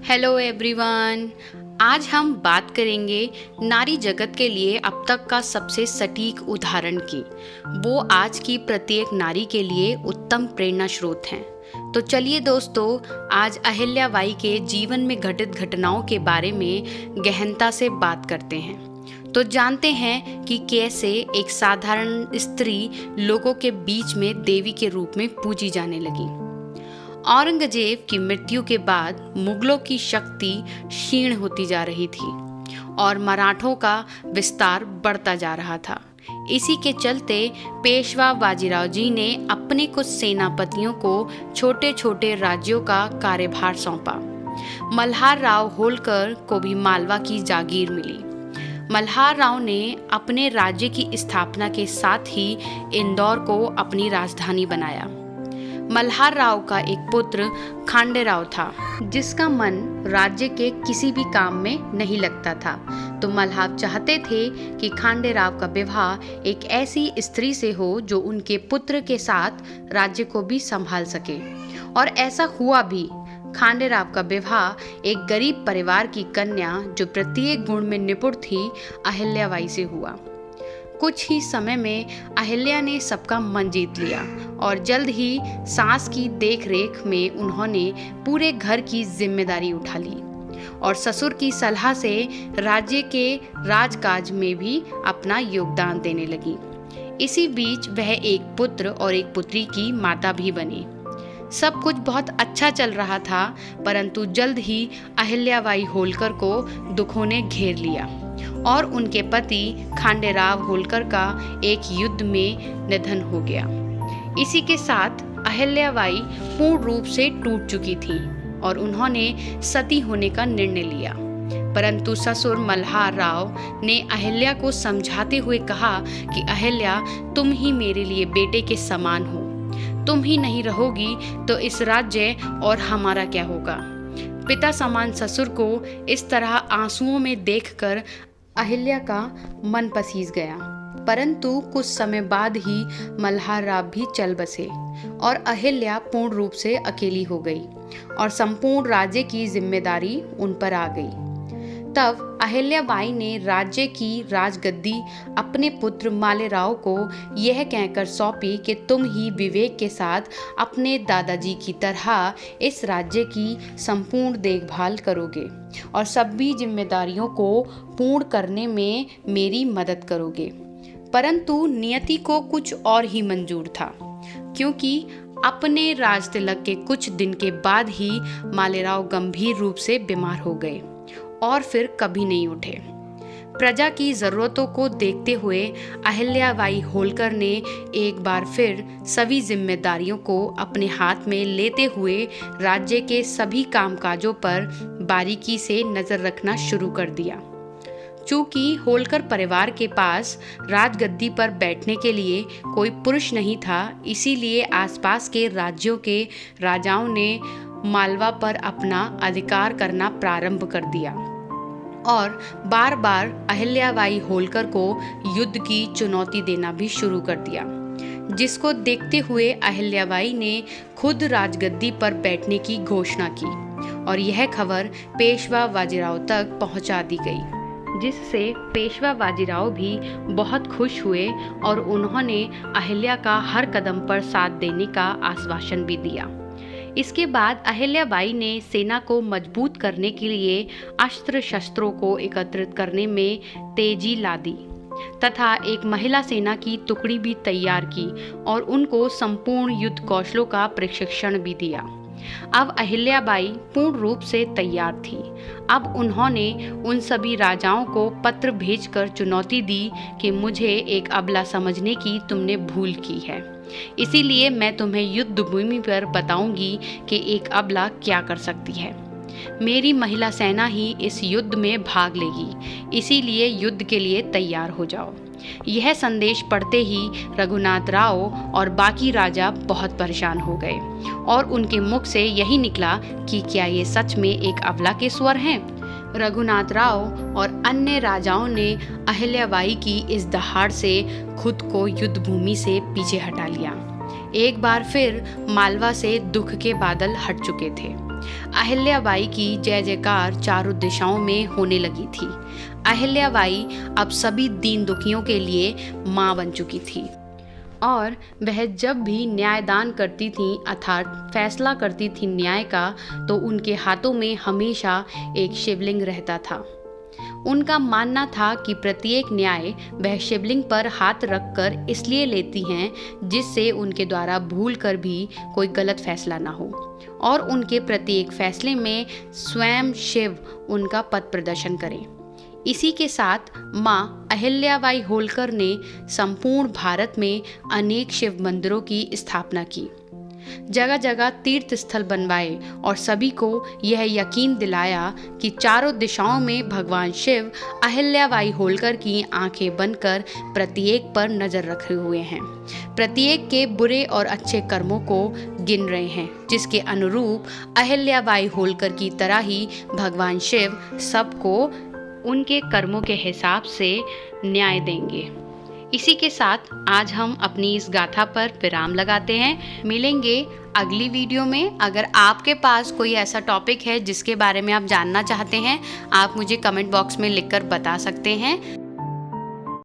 Hello everyone. आज हम बात करेंगे नारी जगत के लिए अब तक का सबसे सटीक उदाहरण की। वो आज की प्रत्येक नारी के लिए उत्तम प्रेरणा स्रोत हैं। तो चलिए दोस्तों, आज अहिल्याबाई के जीवन में घटित घटनाओं के बारे में गहनता से बात करते हैं। तो जानते हैं कि कैसे एक साधारण स्त्री लोगों के बीच में देवी के रूप में पूजी जाने लगी। औरंगजेब की मृत्यु के बाद मुगलों की शक्ति क्षीण होती जा रही थी और मराठों का विस्तार बढ़ता जा रहा था। इसी के चलते पेशवा बाजीराव जी ने अपने कुछ सेनापतियों को छोटे छोटे राज्यों का कार्यभार सौंपा। मल्हार राव होलकर को भी मालवा की जागीर मिली। मल्हार राव ने अपने राज्य की स्थापना के साथ ही इंदौर को अपनी राजधानी बनाया। मल्हार राव का एक पुत्र खांडेराव था, जिसका मन राज्य के किसी भी काम में नहीं लगता था। तो मल्हार चाहते थे कि खांडेराव का विवाह एक ऐसी स्त्री से हो जो उनके पुत्र के साथ राज्य को भी संभाल सके, और ऐसा हुआ भी। खांडेराव का विवाह एक गरीब परिवार की कन्या जो प्रत्येक गुण में निपुण थी, अहिल्याबाई से हुआ। कुछ ही समय में अहिल्या ने सबका मन जीत लिया और जल्द ही सास की देखरेख में उन्होंने पूरे घर की जिम्मेदारी उठा ली और ससुर की सलाह से राज्य के राजकाज में भी अपना योगदान देने लगी। इसी बीच वह एक पुत्र और एक पुत्री की माता भी बनी। सब कुछ बहुत अच्छा चल रहा था, परंतु जल्द ही अहिल्याबाई होलकर को दुखों ने घेर लिया और उनके पति खांडेराव होलकर का एक युद्ध में निधन हो गया। इसी के साथ अहिल्याबाई पूर्ण रूप से टूट चुकी थी और उन्होंने सती होने का निर्णय लिया। परंतु ससुर मल्हार राव ने अहिल्या को समझाते हुए कहा कि अहिल्या, तुम ही मेरे लिए बेटे के समान हो। तुम ही नहीं रहोगी तो इस राज्य और हमारा क्या होगा। पिता समान ससुर को इस तरह आंसुओं में देखकर अहिल्या का मन पसीज गया। परंतु कुछ समय बाद ही मल्हार राव भी चल बसे और अहिल्या पूर्ण रूप से अकेली हो गई और संपूर्ण राज्य की जिम्मेदारी उन पर आ गई। तब अहिल्याबाई ने राज्य की राजगद्दी अपने पुत्र मालेराव को यह कहकर सौंपी कि तुम ही विवेक के साथ अपने दादाजी की तरह इस राज्य की संपूर्ण देखभाल करोगे और सभी जिम्मेदारियों को पूर्ण करने में मेरी मदद करोगे। परंतु नियति को कुछ और ही मंजूर था, क्योंकि अपने राजतिलक के कुछ दिन के बाद ही मालेराव गंभीर रूप से बीमार हो गए और फिर कभी नहीं उठे। प्रजा की जरूरतों को देखते हुए अहिल्याबाई होलकर ने एक बार फिर सभी जिम्मेदारियों को अपने हाथ में लेते हुए राज्य के सभी कामकाजों पर बारीकी से नजर रखना शुरू कर दिया। चूंकि होलकर परिवार के पास राजगद्दी पर बैठने के लिए कोई पुरुष नहीं था, इसीलिए आसपास के राज्यों के राजाओं ने मालवा पर अपना अधिकार करना प्रारंभ कर दिया और बार बार अहिल्याबाई होलकर को युद्ध की चुनौती देना भी शुरू कर दिया, जिसको देखते हुए अहिल्याबाई ने खुद राजगद्दी पर बैठने की घोषणा की और यह खबर पेशवा बाजीराव तक पहुंचा दी गई, जिससे पेशवा बाजीराव भी बहुत खुश हुए और उन्होंने अहिल्या का हर कदम पर साथ देने का आश्वासन भी दिया। इसके बाद अहिल्याबाई ने सेना को मजबूत करने के लिए अस्त्र शस्त्रों को एकत्रित करने में तेजी ला दी तथा एक महिला सेना की टुकड़ी भी तैयार की और उनको संपूर्ण युद्ध कौशलों का प्रशिक्षण भी दिया। अब अहिल्याबाई पूर्ण रूप से तैयार थी। अब उन्होंने उन सभी राजाओं को पत्र भेजकर चुनौती दी कि मुझे एक अबला समझने की तुमने भूल की है, इसीलिए मैं तुम्हें युद्ध भूमि पर बताऊंगी कि एक अबला क्या कर सकती है। मेरी महिला सेना ही इस युद्ध में भाग लेगी, इसीलिए युद्ध के लिए तैयार हो जाओ। यह संदेश पढ़ते ही रघुनाथ राव और बाकी राजा बहुत परेशान हो गए और उनके मुख से यही निकला कि क्या ये सच में एक अबला के स्वर हैं। रघुनाथ राव और अन्य राजाओं ने अहिल्याबाई की इस दहाड़ से खुद को युद्ध भूमि से पीछे हटा लिया। एक बार फिर मालवा से दुख के बादल हट चुके थे अहिल्याबाई की जय जयकार चारों दिशाओं में होने लगी थी। अहिल्याबाई अब सभी दीन दुखियों के लिए माँ बन चुकी थी और वह जब भी न्यायदान करती थीं अर्थात फैसला करती थीं न्याय का, तो उनके हाथों में हमेशा एक शिवलिंग रहता था। उनका मानना था कि प्रत्येक न्याय वह शिवलिंग पर हाथ रखकर इसलिए लेती हैं जिससे उनके द्वारा भूल कर भी कोई गलत फैसला ना हो और उनके प्रत्येक फैसले में स्वयं शिव उनका पथ प्रदर्शन करें। इसी के साथ माँ अहिल्याबाई होलकर ने संपूर्ण भारत में अनेक शिव मंदिरों की स्थापना की, जगह जगह तीर्थ स्थल बनवाए और सभी को यह यकीन दिलाया कि चारों दिशाओं में भगवान शिव अहिल्याबाई होलकर की आंखें बनकर प्रत्येक पर नजर रखे हुए हैं, प्रत्येक के बुरे और अच्छे कर्मों को गिन रहे हैं, जिसके अनुरूप अहिल्याबाई होलकर की तरह ही भगवान शिव सबको उनके कर्मों के हिसाब से न्याय देंगे। इसी के साथ आज हम अपनी इस गाथा पर विराम लगाते हैं। मिलेंगे अगली वीडियो में। अगर आपके पास कोई ऐसा टॉपिक है जिसके बारे में आप जानना चाहते हैं, आप मुझे कमेंट बॉक्स में लिखकर बता सकते हैं।